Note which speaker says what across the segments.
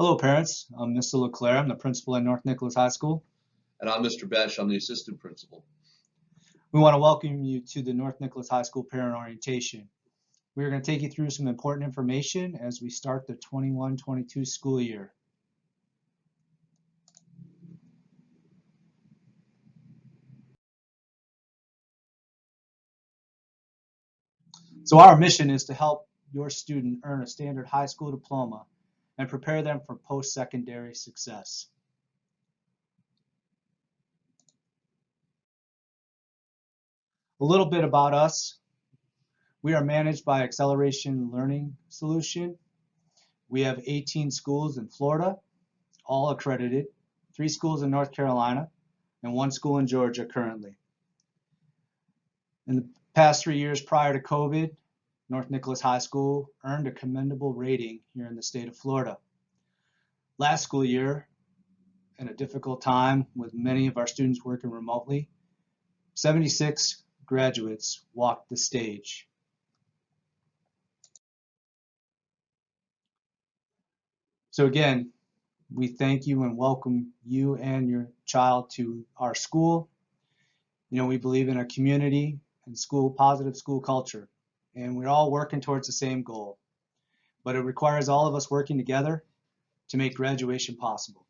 Speaker 1: Hello, parents. I'm Mr. LeClaire. I'm the principal at North Nicholas High School.
Speaker 2: And I'm Mr. Besh. I'm the assistant principal.
Speaker 1: We want to welcome you to the North Nicholas High School Parent Orientation. We're going to take you through some important information as we start the 21-22 school year. So our mission is to help your student earn a standard high school diploma and prepare them for post-secondary success. A little bit about us. We are managed by Acceleration Learning Solution. We have 18 schools in Florida, all accredited, 3 schools in North Carolina, and 1 school in Georgia currently. In the past 3 years prior to COVID, North Nicholas High School earned a commendable rating here in the state of Florida. Last school year, in a difficult time with many of our students working remotely, 76 graduates walked the stage. So again, we thank you and welcome you and your child to our school. You know, we believe in a community and positive school culture, and we're all working towards the same goal. But it requires all of us working together to make graduation possible.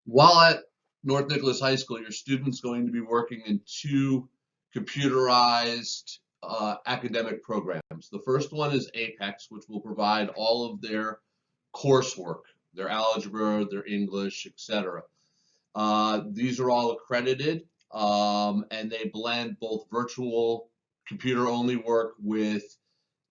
Speaker 2: While at North Nicholas High School, your student's going to be working in 2 computerized academic programs. The first one is Apex, which will provide all of their coursework, their algebra, their English, etc. These are all accredited, and they blend both virtual computer-only work with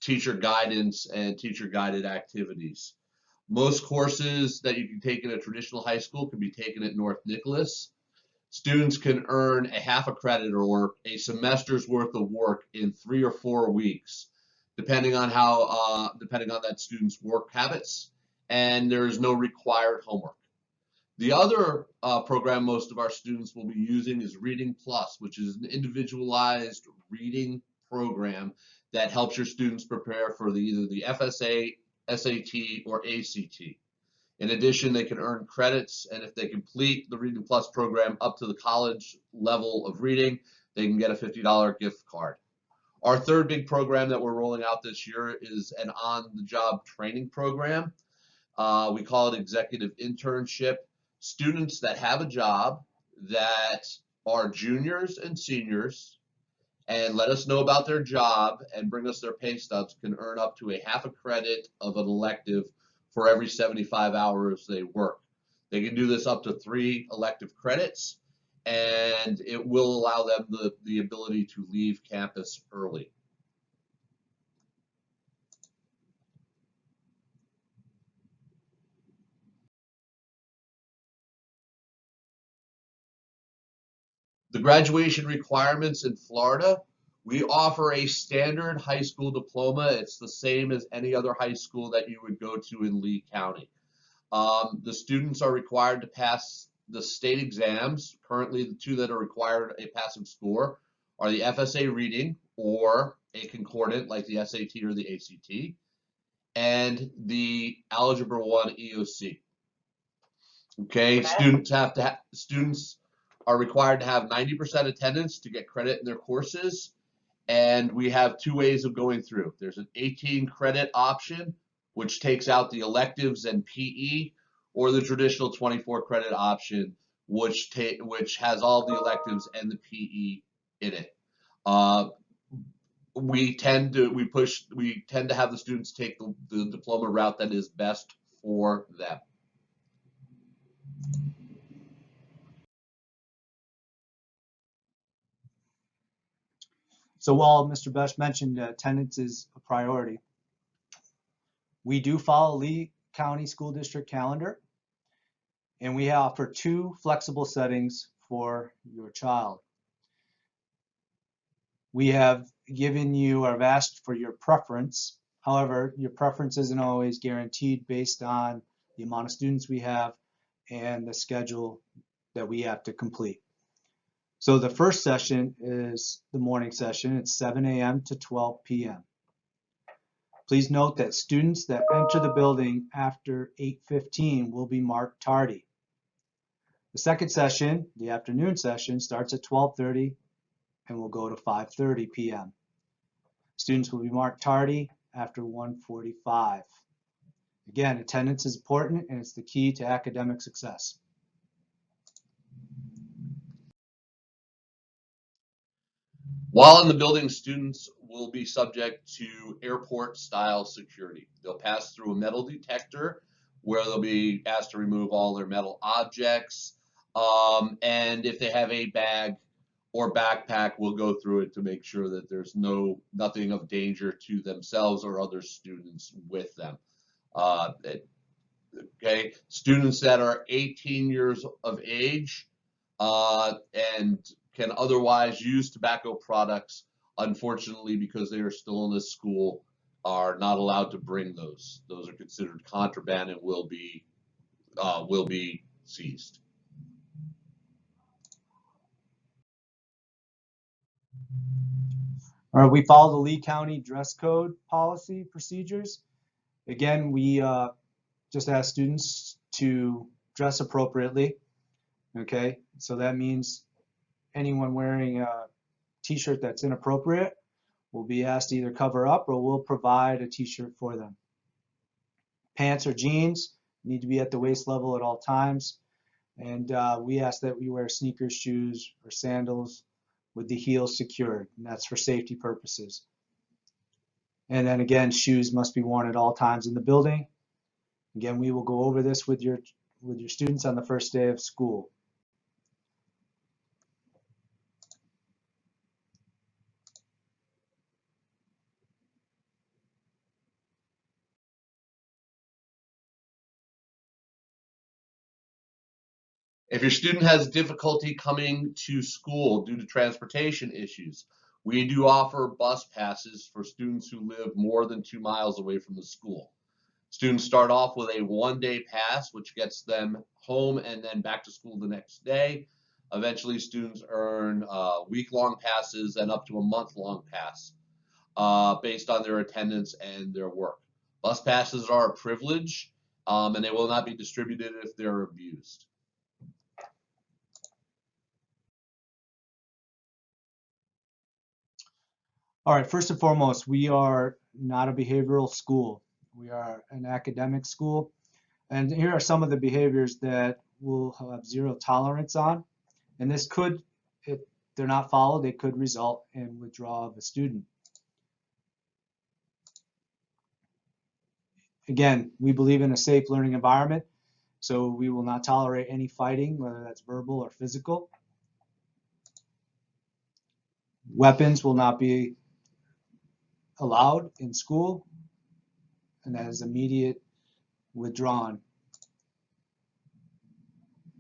Speaker 2: teacher guidance and teacher-guided activities. Most courses that you can take in a traditional high school can be taken at North Nicholas. Students can earn a half a credit or a semester's worth of work in 3 or 4 weeks, depending on that student's work habits, and there is no required homework. The other program most of our students will be using is Reading Plus, which is an individualized reading program that helps your students prepare for either the FSA, SAT, or ACT. In addition, they can earn credits, and if they complete the Reading Plus program up to the college level of reading, they can get a $50 gift card. Our third big program that we're rolling out this year is an on-the-job training program. We call it Executive Internship. Students that have a job that are juniors and seniors and let us know about their job and bring us their pay stubs can earn up to a half a credit of an elective for every 75 hours they work. They can do this up to 3 elective credits, and it will allow them the ability to leave campus early. The graduation requirements in Florida, we offer a standard high school diploma. It's the same as any other high school that you would go to in Lee County. The students are required to pass the state exams. Currently, the 2 that are required a passing score are the FSA reading or a concordant like the SAT or the ACT, and the Algebra 1 EOC. Okay, students are required to have 90% attendance to get credit in their courses, and we have 2 ways of going through. There's an 18 credit option, which takes out the electives and PE, or the traditional 24 credit option, which has all the electives and the PE in it. We tend to have the students take the diploma route that is best for them.
Speaker 1: So while Mr. Besh mentioned attendance is a priority, we do follow Lee County School District calendar, and we offer 2 flexible settings for your child. We have given you or have asked for your preference. However, your preference isn't always guaranteed based on the amount of students we have and the schedule that we have to complete. So the first session is the morning session. It's 7 a.m. to 12 p.m. Please note that students that enter the building after 8:15 will be marked tardy. The second session, the afternoon session, starts at 12:30 and will go to 5:30 p.m. Students will be marked tardy after 1:45. Again, attendance is important and it's the key to academic success.
Speaker 2: While in the building, students will be subject to airport-style security. They'll pass through a metal detector where they'll be asked to remove all their metal objects. And if they have a bag or backpack, we'll go through it to make sure that there's nothing of danger to themselves or other students with them. Okay, students that are 18 years of age and can otherwise use tobacco products, unfortunately, because they are still in this school, are not allowed to bring those. Those are considered contraband and will be seized.
Speaker 1: All right, we follow the Lee County dress code policy procedures. Again, we just ask students to dress appropriately. Okay, so that means anyone wearing a t-shirt that's inappropriate will be asked to either cover up or we'll provide a t-shirt for them. Pants or jeans need to be at the waist level at all times. And we ask that we wear sneakers, shoes, or sandals with the heels secured, and that's for safety purposes. And then again, shoes must be worn at all times in the building. Again, we will go over this with your students on the first day of school.
Speaker 2: If your student has difficulty coming to school due to transportation issues, we do offer bus passes for students who live more than 2 miles away from the school. Students start off with a 1-day pass, which gets them home and then back to school the next day. Eventually, students earn week-long passes and up to a month-long pass based on their attendance and their work. Bus passes are a privilege, and they will not be distributed if they're abused.
Speaker 1: All right, first and foremost, we are not a behavioral school. We are an academic school. And here are some of the behaviors that we'll have zero tolerance on. And this could, if they're not followed, they could result in withdrawal of a student. Again, we believe in a safe learning environment, so we will not tolerate any fighting, whether that's verbal or physical. Weapons will not be allowed in school, and that is immediate withdrawn.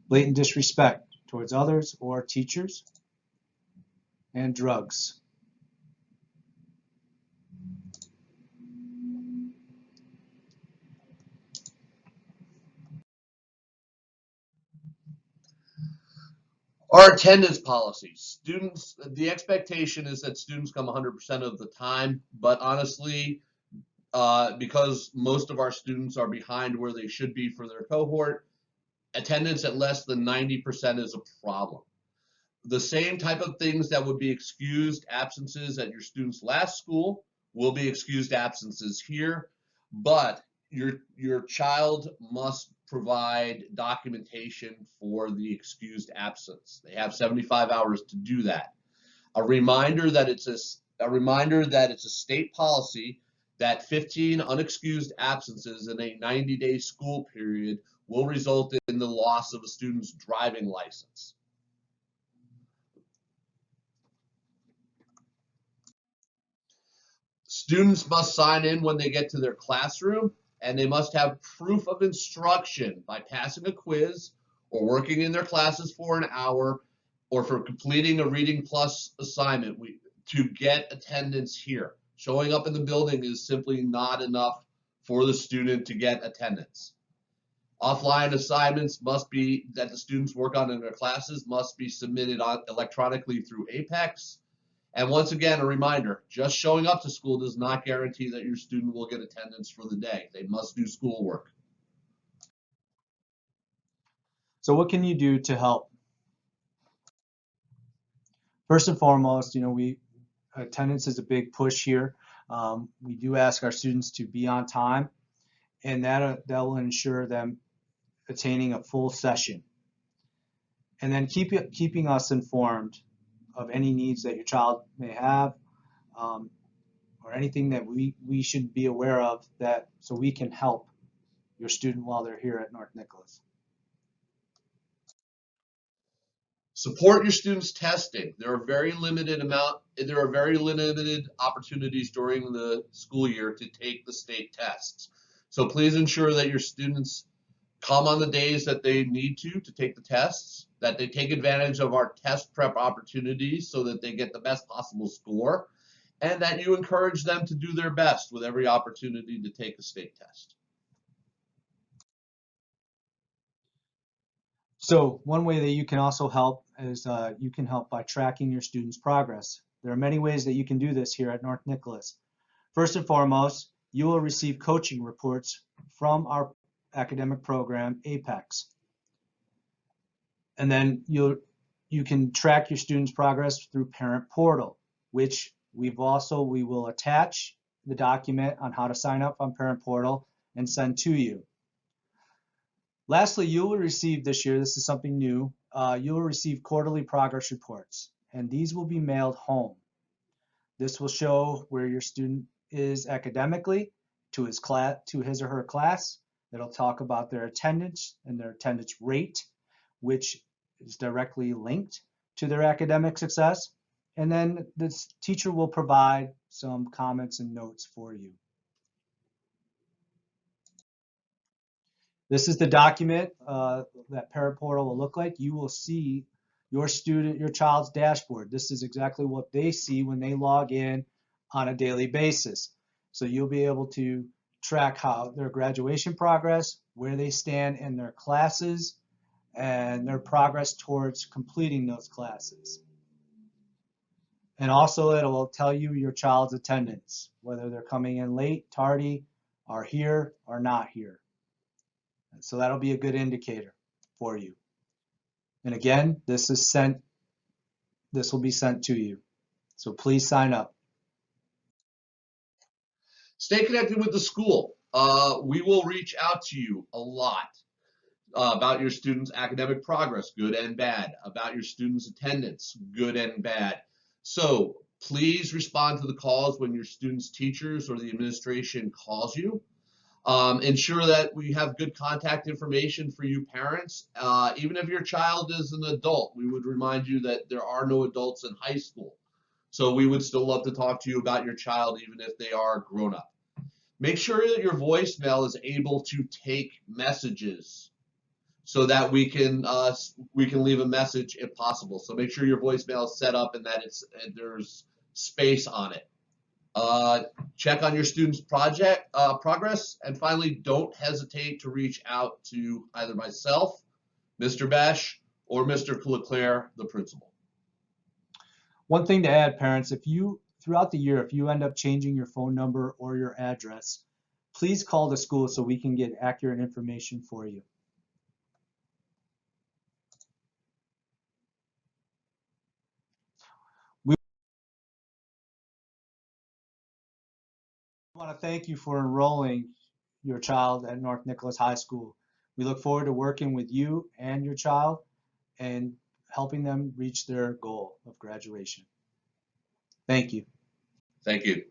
Speaker 1: Blatant disrespect towards others or teachers, and drugs.
Speaker 2: Our attendance policy. Students, the expectation is that students come 100% of the time, but honestly, because most of our students are behind where they should be for their cohort, attendance at less than 90% is a problem. The same type of things that would be excused absences at your student's last school will be excused absences here, but your child must provide documentation for the excused absence. They have 75 hours to do that. A reminder that it's a state policy that 15 unexcused absences in a 90-day school period will result in the loss of a student's driving license. Students must sign in when they get to their classroom, and they must have proof of instruction by passing a quiz or working in their classes for an hour or for completing a Reading Plus assignment to get attendance here. Showing up in the building is simply not enough for the student to get attendance. Offline assignments must be that the students work on in their classes must be submitted electronically through Apex. And once again, a reminder, just showing up to school does not guarantee that your student will get attendance for the day. They must do schoolwork.
Speaker 1: So what can you do to help? First and foremost, attendance is a big push here. We do ask our students to be on time, and that will ensure them attaining a full session. And then keeping us informed of any needs that your child may have, or anything that we should be aware of, so we can help your student while they're here at North Nicholas.
Speaker 2: Support your students' testing. There are very limited opportunities during the school year to take the state tests. So please ensure that your students come on the days that they need to take the tests, that they take advantage of our test prep opportunities so that they get the best possible score, and that you encourage them to do their best with every opportunity to take a state test.
Speaker 1: So one way that you can also help is you can help by tracking your students' progress. There are many ways that you can do this here at North Nicholas. First and foremost, you will receive coaching reports from our academic program, APEX. And then you can track your students' progress through Parent Portal, which we will attach the document on how to sign up on Parent Portal and send to you. Lastly, you will receive this year, this is something new, you will receive quarterly progress reports, and these will be mailed home. This will show where your student is academically, to his or her class. It'll talk about their attendance and their attendance rate, which is directly linked to their academic success. And then this teacher will provide some comments and notes for you. This is the document that Parent Portal will look like. You will see your child's dashboard. This is exactly what they see when they log in on a daily basis. So you'll be able to track how their graduation progress, where they stand in their classes, and their progress towards completing those classes. And also it will tell you your child's attendance, whether they're coming in late, tardy, are here, or not here. So that'll be a good indicator for you. And again, this will be sent to you. So please sign up.
Speaker 2: Stay connected with the school. We will reach out to you a lot about your students' academic progress, good and bad, about your students' attendance, good and bad. So please respond to the calls when your students' teachers or the administration calls you. Ensure that we have good contact information for you parents. Even if your child is an adult, we would remind you that there are no adults in high school. So we would still love to talk to you about your child, even if they are grown up. Make sure that your voicemail is able to take messages so that we can leave a message if possible. So make sure your voicemail is set up and that there's space on it. Check on your students' progress, and finally, don't hesitate to reach out to either myself, Mr. Bash, or Mr. Leclerc, the principal.
Speaker 1: One thing to add, parents, throughout the year, if you end up changing your phone number or your address, please call the school so we can get accurate information for you. We want to thank you for enrolling your child at North Nicholas High School. We look forward to working with you and your child and helping them reach their goal of graduation. Thank you.
Speaker 2: Thank you.